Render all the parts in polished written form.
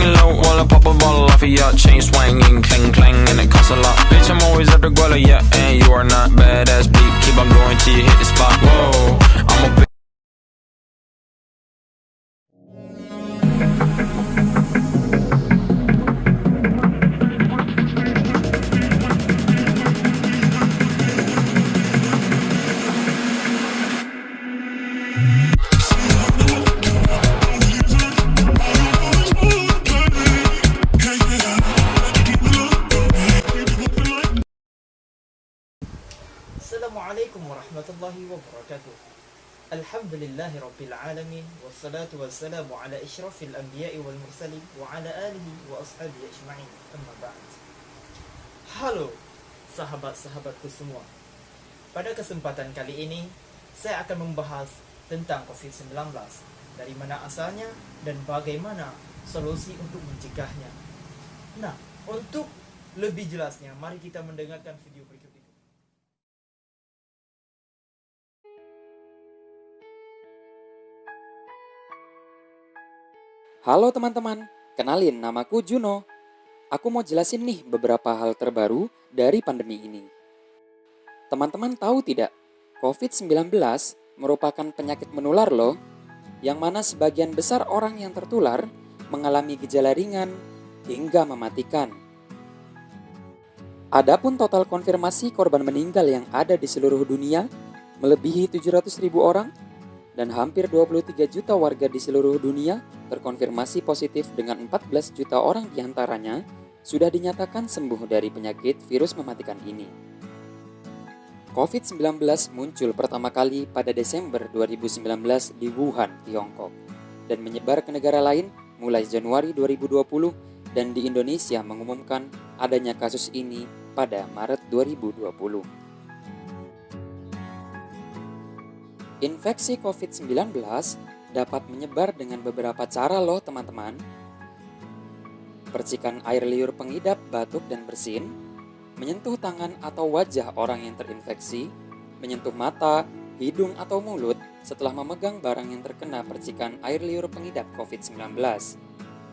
me low while I pop a bottle off of your chain swinging, clang clang, and it costs a lot. Bitch, I'm always at the guala, yeah, and you are not badass beat. Keep on going till you hit the spot. Whoa, I'm a Assalamualaikum warahmatullahi wabarakatuh. Alhamdulillahi rabbil alamin. Wassalatu wassalamu ala isyrafil anbiya'i wal mursalin wa ala alihi wa ashabihi ajma'in. Amma ba'd. Halo sahabat-sahabatku semua. Pada kesempatan kali ini saya akan membahas tentang COVID-19, dari mana asalnya dan bagaimana solusi untuk mencegahnya. Nah, untuk lebih jelasnya mari kita mendengarkan video berikut ini. Halo teman-teman, kenalin namaku Juno. Aku mau jelasin nih beberapa hal terbaru dari pandemi ini. Teman-teman tahu tidak, COVID-19 merupakan penyakit menular loh, yang mana sebagian besar orang yang tertular mengalami gejala ringan hingga mematikan. Adapun total konfirmasi korban meninggal yang ada di seluruh dunia melebihi 700.000 orang, dan hampir 23 juta warga di seluruh dunia terkonfirmasi positif, dengan 14 juta orang diantaranya sudah dinyatakan sembuh dari penyakit virus mematikan ini. COVID-19 muncul pertama kali pada Desember 2019 di Wuhan, Tiongkok, dan menyebar ke negara lain mulai Januari 2020, dan di Indonesia mengumumkan adanya kasus ini pada Maret 2020. Infeksi COVID-19 dapat menyebar dengan beberapa cara loh teman-teman. Percikan air liur pengidap batuk dan bersin, menyentuh tangan atau wajah orang yang terinfeksi, menyentuh mata, hidung atau mulut setelah memegang barang yang terkena percikan air liur pengidap COVID-19.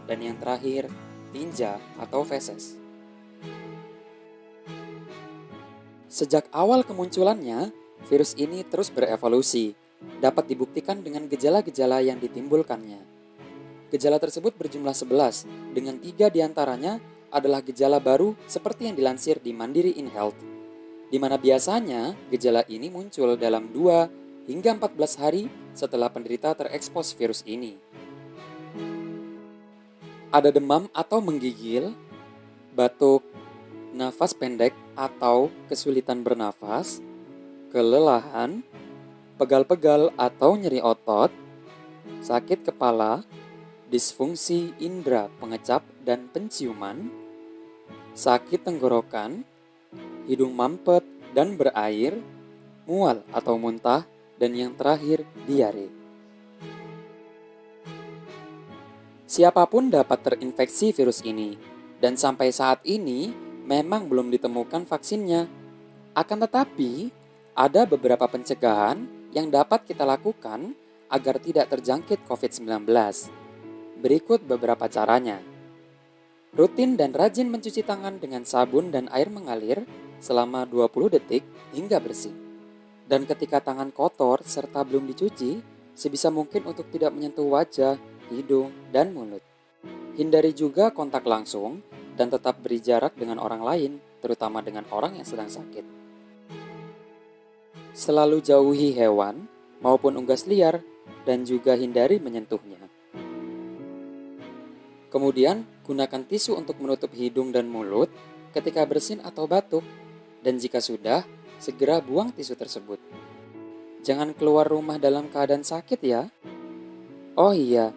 Dan yang terakhir, tinja atau feses. Sejak awal kemunculannya, virus ini terus berevolusi, dapat dibuktikan dengan gejala-gejala yang ditimbulkannya. Gejala tersebut berjumlah 11, dengan 3 diantaranya adalah gejala baru seperti yang dilansir di Mandiri InHealth, di mana biasanya gejala ini muncul dalam 2 hingga 14 hari setelah penderita terekspos virus ini. Ada demam atau menggigil, batuk, nafas pendek atau kesulitan bernafas, kelelahan, pegal-pegal atau nyeri otot, sakit kepala, disfungsi indera pengecap dan penciuman, sakit tenggorokan, hidung mampet dan berair, mual atau muntah, dan yang terakhir diare. Siapapun dapat terinfeksi virus ini, dan sampai saat ini memang belum ditemukan vaksinnya. Akan tetapi, ada beberapa pencegahan yang dapat kita lakukan agar tidak terjangkit COVID-19. Berikut beberapa caranya. Rutin dan rajin mencuci tangan dengan sabun dan air mengalir selama 20 detik hingga bersih. Dan ketika tangan kotor serta belum dicuci, sebisa mungkin untuk tidak menyentuh wajah, hidung, dan mulut. Hindari juga kontak langsung dan tetap beri jarak dengan orang lain, terutama dengan orang yang sedang sakit. Selalu jauhi hewan maupun unggas liar dan juga hindari menyentuhnya. Kemudian, gunakan tisu untuk menutup hidung dan mulut ketika bersin atau batuk, dan jika sudah, segera buang tisu tersebut. Jangan keluar rumah dalam keadaan sakit ya. Oh iya,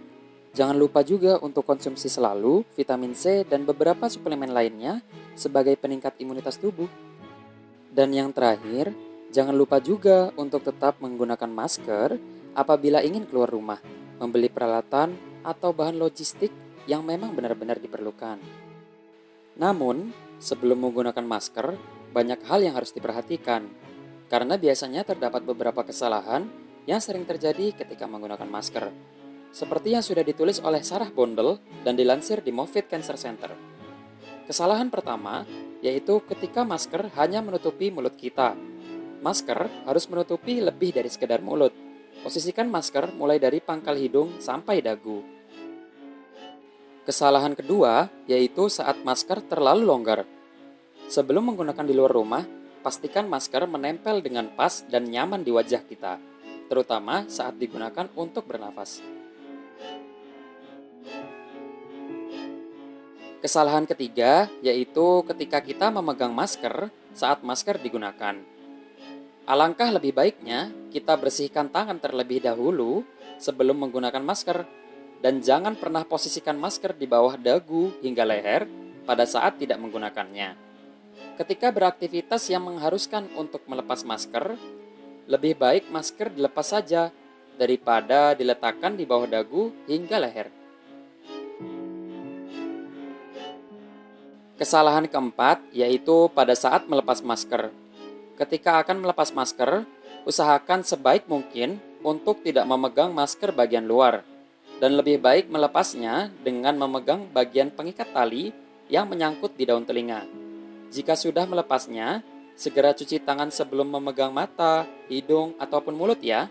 jangan lupa juga untuk konsumsi selalu vitamin C dan beberapa suplemen lainnya sebagai peningkat imunitas tubuh. Dan yang terakhir, jangan lupa juga untuk tetap menggunakan masker apabila ingin keluar rumah, membeli peralatan atau bahan logistik yang memang benar-benar diperlukan. Namun, sebelum menggunakan masker, banyak hal yang harus diperhatikan, karena biasanya terdapat beberapa kesalahan yang sering terjadi ketika menggunakan masker. seperti yang sudah ditulis oleh Sarah Bondel dan dilansir di Moffitt Cancer Center. Kesalahan pertama yaitu ketika masker hanya menutupi mulut kita. Masker harus menutupi lebih dari sekedar mulut. Posisikan masker mulai dari pangkal hidung sampai dagu. Kesalahan kedua yaitu saat masker terlalu longgar. Sebelum menggunakan di luar rumah, pastikan masker menempel dengan pas dan nyaman di wajah kita, terutama saat digunakan untuk bernafas. Kesalahan ketiga yaitu ketika kita memegang masker saat masker digunakan. Alangkah lebih baiknya kita bersihkan tangan terlebih dahulu sebelum menggunakan masker, dan jangan pernah posisikan masker di bawah dagu hingga leher pada saat tidak menggunakannya. Ketika beraktivitas yang mengharuskan untuk melepas masker, lebih baik masker dilepas saja daripada diletakkan di bawah dagu hingga leher. Kesalahan keempat yaitu pada saat melepas masker. Ketika akan melepas masker, usahakan sebaik mungkin untuk tidak memegang masker bagian luar, dan lebih baik melepasnya dengan memegang bagian pengikat tali yang menyangkut di daun telinga. Jika sudah melepasnya, segera cuci tangan sebelum memegang mata, hidung, ataupun mulut ya.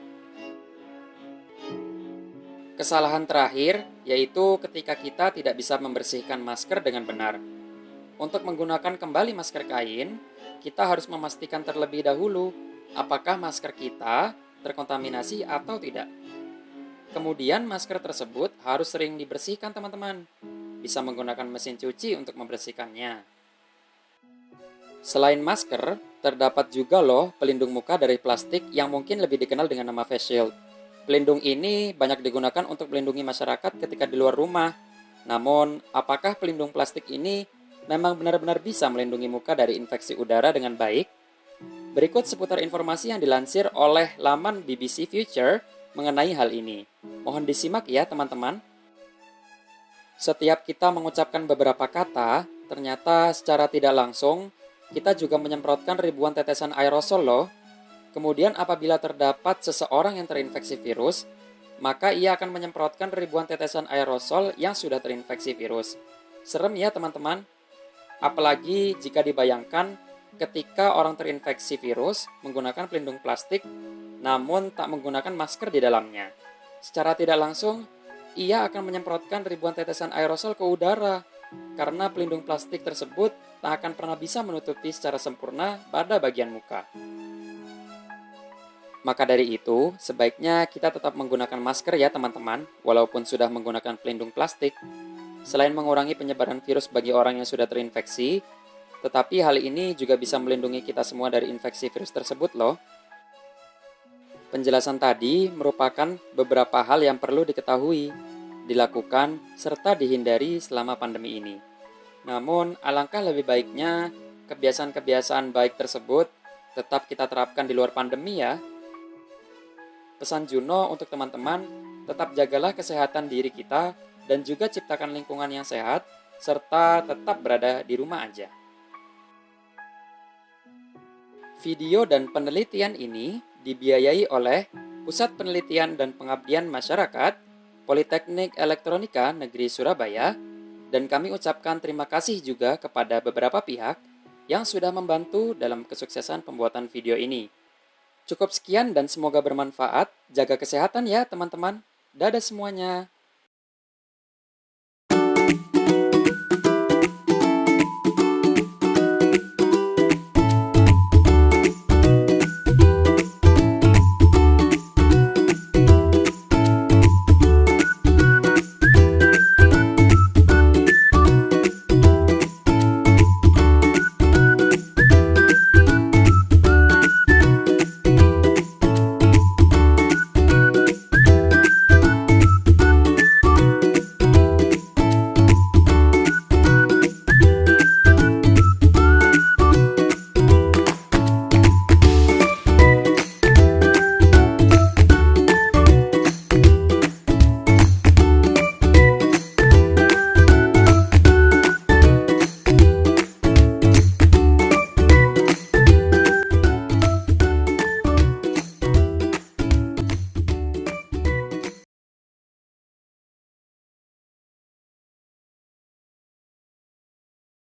Kesalahan terakhir yaitu ketika kita tidak bisa membersihkan masker dengan benar. Untuk menggunakan kembali masker kain, kita harus memastikan terlebih dahulu apakah masker kita terkontaminasi atau tidak. Kemudian masker tersebut harus sering dibersihkan teman-teman. Bisa menggunakan mesin cuci untuk membersihkannya. Selain masker, terdapat juga loh pelindung muka dari plastik yang mungkin lebih dikenal dengan nama face shield. Pelindung ini banyak digunakan untuk melindungi masyarakat ketika di luar rumah. Namun, apakah pelindung plastik ini memang benar-benar bisa melindungi muka dari infeksi udara dengan baik? Berikut seputar informasi yang dilansir oleh laman BBC Future mengenai hal ini. Mohon disimak ya teman-teman. Setiap kita mengucapkan beberapa kata, ternyata secara tidak langsung, kita juga menyemprotkan ribuan tetesan aerosol loh. Kemudian apabila terdapat seseorang yang terinfeksi virus, maka ia akan menyemprotkan ribuan tetesan aerosol yang sudah terinfeksi virus. Serem ya teman-teman. Apalagi jika dibayangkan ketika orang terinfeksi virus menggunakan pelindung plastik namun tak menggunakan masker di dalamnya. Secara tidak langsung, ia akan menyemprotkan ribuan tetesan aerosol ke udara karena pelindung plastik tersebut tak akan pernah bisa menutupi secara sempurna pada bagian muka. Maka dari itu, sebaiknya kita tetap menggunakan masker ya teman-teman, walaupun sudah menggunakan pelindung plastik. Selain mengurangi penyebaran virus bagi orang yang sudah terinfeksi, tetapi hal ini juga bisa melindungi kita semua dari infeksi virus tersebut loh. Penjelasan tadi merupakan beberapa hal yang perlu diketahui, dilakukan, serta dihindari selama pandemi ini. Namun, alangkah lebih baiknya kebiasaan-kebiasaan baik tersebut tetap kita terapkan di luar pandemi ya. Pesan Juno untuk teman-teman, tetap jagalah kesehatan diri kita dan juga ciptakan lingkungan yang sehat, serta tetap berada di rumah aja. Video dan penelitian ini dibiayai oleh Pusat Penelitian dan Pengabdian Masyarakat, Politeknik Elektronika Negeri Surabaya, dan kami ucapkan terima kasih juga kepada beberapa pihak yang sudah membantu dalam kesuksesan pembuatan video ini. Cukup sekian dan semoga bermanfaat. Jaga kesehatan ya teman-teman. Dadah semuanya.